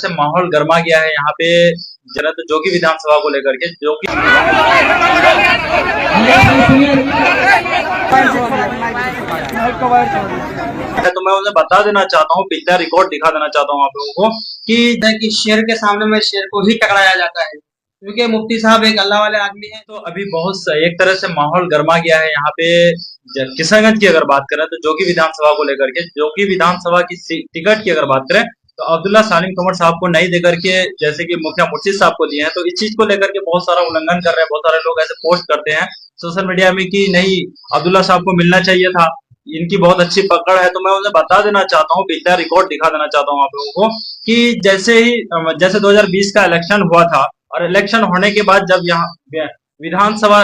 से माहौल गर्मा गया है यहाँ पे जरा तो जोगी विधानसभा को लेकर के जो कि तो मैं उन्हें बता देना चाहता हूँ, पिछला रिकॉर्ड दिखा देना चाहता हूँ आप लोगों को कि शेर के सामने में शेर को ही टकराया जाता है, क्योंकि मुफ्ती साहब एक अल्लाह वाले आदमी हैं। तो अभी बहुत एक तरह से माहौल गर्मा गया है यहाँ पे किशनगंज की अगर बात करें तो जोगी विधानसभा को लेकर के, जोगी विधानसभा की टिकट की अगर बात करें तो अब्दुल्ला सालिम कमर साहब को नहीं देकर के जैसे कि मुखिया मुर्शिद साहब को दिए हैं, तो इस चीज को लेकर के बहुत सारा उल्लंघन कर रहे हैं। बहुत सारे लोग ऐसे पोस्ट करते हैं सोशल मीडिया में कि नहीं अब्दुल्ला साहब को मिलना चाहिए था, इनकी बहुत अच्छी पकड़ है। तो मैं उन्हें बता देना चाहता हूँ, पिछला रिकॉर्ड दिखा देना चाहता हूँ आप लोगों को कि जैसे 2020 का इलेक्शन हुआ था और इलेक्शन होने के बाद जब यहाँ विधानसभा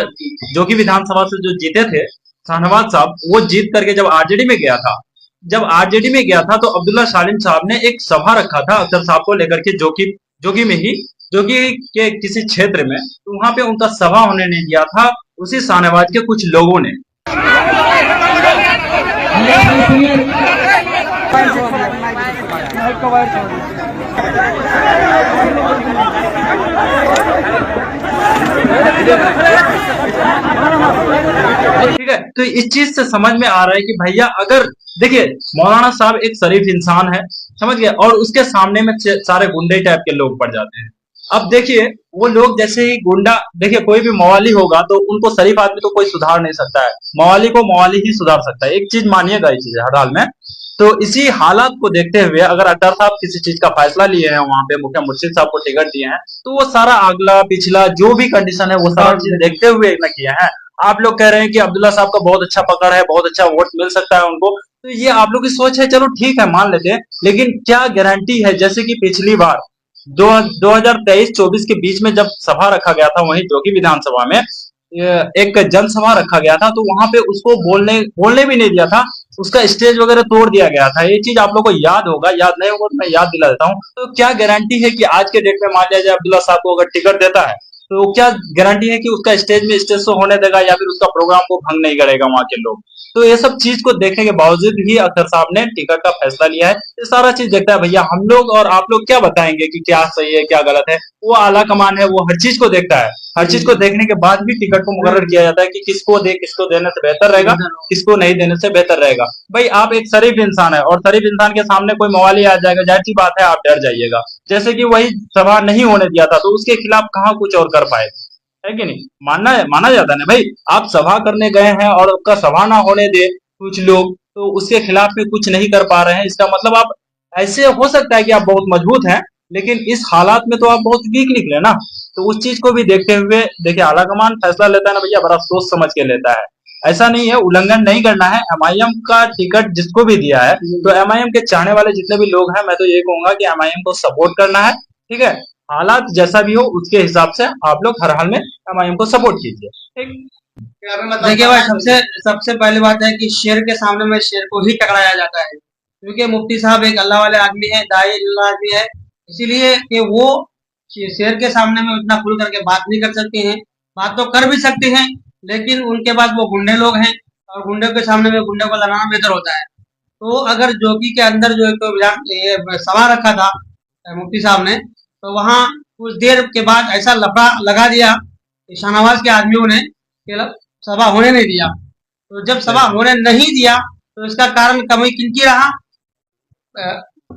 जो कि विधानसभा से जो जीते थे शाहनवाज साहब, वो जीत करके जब आरजेडी में गया था, तो अब्दुल्ला सालिम साहब ने एक सभा रखा था अख्तर साहब को लेकर के जोगी के किसी क्षेत्र में, तो वहां पे उनका सभा होने नहीं दिया था उसी शाहनवाज के कुछ लोगों ने। ठीक है, तो इस चीज से समझ में आ रहा है कि भैया अगर देखिए मौलाना साहब एक शरीफ इंसान है, समझ गए, और उसके सामने में सारे गुंडे टाइप के लोग पड़ जाते हैं। अब देखिए वो लोग जैसे ही गुंडा, देखिए कोई भी मवाली होगा तो उनको शरीफ आदमी तो कोई सुधार नहीं सकता है, मवाली को मवाली ही सुधार सकता है, एक चीज मानिएगा ये चीज हर हाल में। तो इसी हालात को देखते हुए अगर अख्तर साहब किसी चीज का फैसला लिए हैं, वहां पे मुखिया मुर्शिद साहब को टिकट दिए हैं, तो वो सारा अगला पिछला जो भी कंडीशन है वो सारा चीज देखते हुए न किया है। आप लोग कह रहे हैं कि अब्दुल्ला साहब का बहुत अच्छा पकड़ है, बहुत अच्छा वोट मिल सकता है उनको, तो ये आप लोग की सोच है, चलो ठीक है मान लेते हैं, लेकिन क्या गारंटी है जैसे कि पिछली बार 2023-24 के बीच में जब सभा रखा गया था वहीं जोगी विधानसभा में एक जनसभा रखा गया था, तो वहां पे उसको बोलने भी नहीं दिया था, उसका स्टेज वगैरह तोड़ दिया गया था। ये चीज आप लोग को याद होगा, याद नहीं होगा तो मैं याद दिला देता हूँ। तो क्या गारंटी है कि आज के डेट में मान लिया जाए अब्दुल्ला साहब को अगर टिकट देता है तो क्या गारंटी है कि उसका स्टेज शो होने देगा या फिर उसका प्रोग्राम को भंग नहीं करेगा वहां के लोग। तो ये सब चीज को देखने के बावजूद ही अख्तर साहब ने टिकट का फैसला लिया है। ये सारा चीज देखता है भैया, हम लोग और आप लोग क्या बताएंगे कि क्या सही है क्या गलत है, वो आला कमान है, वो हर चीज को देखता है। हर चीज को देखने के बाद भी टिकट को मुकर्रर किया जाता है कि किसको देने से बेहतर रहेगा, किसको नहीं देने से बेहतर रहेगा। भाई आप एक शरीफ इंसान है और शरीफ इंसान के सामने कोई मवाली आ जाएगा, जाहिर सी बात है आप डर जाइएगा। जैसे कि वही सभा नहीं होने दिया था तो उसके खिलाफ कहाँ कुछ और कर पाए, है कि नहीं? माना जाता है ना भाई, आप सभा करने गए हैं और आपका सभा ना होने दे कुछ लोग, तो उसके खिलाफ भी कुछ नहीं कर पा रहे हैं, इसका मतलब आप ऐसे हो सकता है कि आप बहुत मजबूत हैं, लेकिन इस हालात में तो आप बहुत वीक निकले ना। तो उस चीज को भी देखते हुए देखिए आला कमान फैसला लेता है ना भैया, बड़ा सोच समझ के लेता है। ऐसा नहीं है, उल्लंघन नहीं करना है। एमआईएम का टिकट जिसको भी दिया है तो एमआईएम के चाहने वाले जितने भी लोग हैं, मैं तो ये कहूंगा कि एमआईएम को सपोर्ट करना है, ठीक है। हालात जैसा भी हो उसके हिसाब से आप लोग हर हाल में एमआईएम को सपोर्ट कीजिए, ठीक। देखिए भाई, सबसे पहली बात है कि शेर के सामने में शेर को ही टकराया जाता है, क्योंकि मुफ्ती साहब एक अल्लाह वाले आदमी है, दाई अल्लाह आदमी है, इसीलिए कि वो शेर के सामने में उतना खुल करके बात नहीं कर सकते हैं। बात तो कर भी सकते हैं, लेकिन उनके पास वो गुंडे लोग हैं और गुंडे के सामने में गुंडे को लड़ाना बेहतर होता है। तो अगर जोगी के अंदर जो एक सभा रखा था मुफ्ती साहब ने, तो वहां कुछ देर के बाद ऐसा लफड़ा लगा दिया शाहनवाज के आदमियों ने, सभा होने नहीं दिया। तो जब सभा होने नहीं दिया तो इसका कारण कमी किनकी रहा?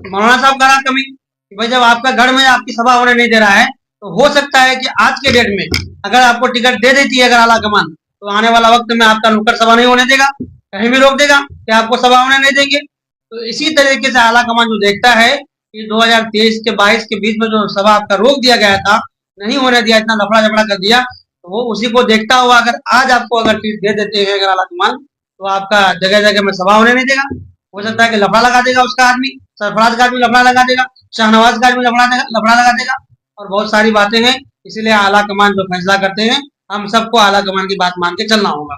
मौलाना साहब का रहा कमी। भाई जब आपका घर में आपकी सभा होने नहीं दे रहा है, तो हो सकता है कि आज के डेट में अगर आपको टिकट दे देती है अगर आला कमान, तो आने वाला वक्त में आपका नुक्कड़ सभा नहीं होने देगा, कहीं भी रोक देगा कि आपको सभा होने नहीं देंगे। तो इसी तरीके से आला कमान जो देखता है कि 2023 के 22 के बीच में जो सभा आपका रोक दिया गया था, नहीं होने दिया, इतना लफड़ा झगड़ा कर दिया, तो वो उसी को देखता हुआ अगर आज आपको अगर सीट दे देते हैं अगर आला कमान, तो आपका जगह जगह में सभा होने नहीं देगा। हो सकता है कि लफड़ा लगा देगा उसका आदमी, सरफराज का आदमी लफड़ा लगा देगा, शाहनवाज का आदमी लफड़ा लगा देगा, और बहुत सारी बातें हैं। इसीलिए आला कमान जो फैसला करते हैं, हम सबको आला कमान की बात मान के चलना होगा।